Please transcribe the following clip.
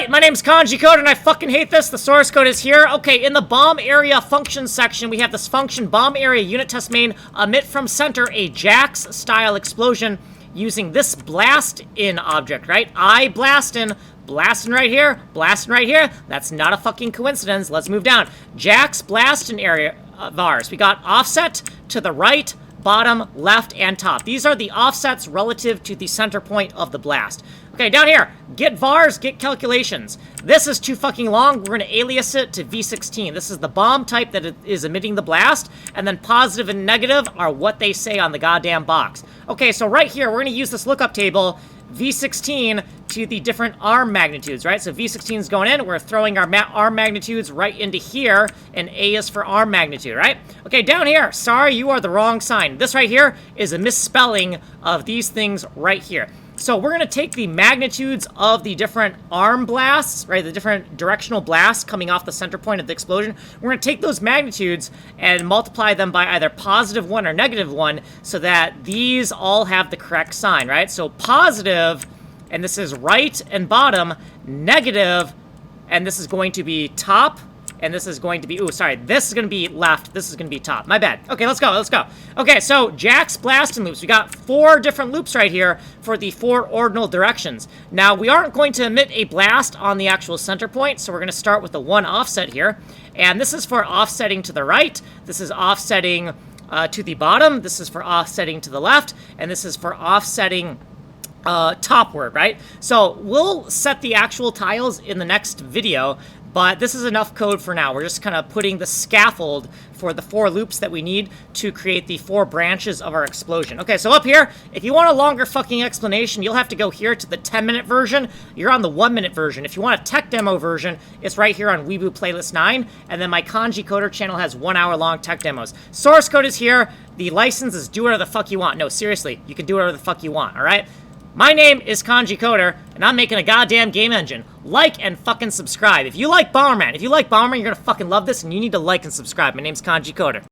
Alright, my name's Kanji Code and I fucking hate this. The source code is here. Okay, in the bomb area function section, we have this function bomb area unit test main emit from center a Jax style explosion using this blast in object, right? I blast in, blasting right here, blasting right here. That's not a fucking coincidence. Let's move down. Jax blast in area vars. We got offset to the right, bottom, left, and top. These are the offsets relative to the center point of the blast. Okay, down here, get vars, get calculations. This is too fucking long. We're going to alias it to V16. This is the bomb type that is emitting the blast, and then positive and negative are what they say on the goddamn box. Okay, so right here, we're going to use this lookup table, V16, to the different arm magnitudes, right? So V16 is going in, we're throwing our arm magnitudes right into here, and A is for arm magnitude, right? Okay, down here, sorry, you are the wrong sign. This right here is a misspelling of these things right here. So we're going to take the magnitudes of the different arm blasts, right, the different directional blasts coming off the center point of the explosion. We're going to take those magnitudes and multiply them by either +1 or -1 so that these all have the correct sign, right? So positive, and this is right and bottom, negative, and this is going to be top, and this is going to be, ooh, sorry, this is going to be left, this is going to be top. My bad. Okay, let's go, let's go. Okay, so Jax blast and loops. We got 4 different loops right here for the 4 ordinal directions. Now, we aren't going to emit a blast on the actual center point, so we're going to start with the 1 offset here. And this is for offsetting to the right. This is offsetting to the bottom. This is for offsetting to the left. And this is for offsetting topward, right? So we'll set the actual tiles in the next video, but this is enough code for now. We're just kind of putting the scaffold for the 4 loops that we need to create the 4 branches of our explosion. Okay, so up here, if you want a longer fucking explanation, you'll have to go here to the 10-minute version. You're on the 1-minute version. If you want a tech demo version, it's right here on Weeboo Playlist 9, and then my Kanji Coder channel has 1-hour-long tech demos. Source code is here. The license is do whatever the fuck you want. No, seriously, you can do whatever the fuck you want, all right? My name is Kanji Coder, and I'm making a goddamn game engine. Like and fucking subscribe. If you like Bomberman, you're gonna fucking love this, and you need to like and subscribe. My name's Kanji Coder.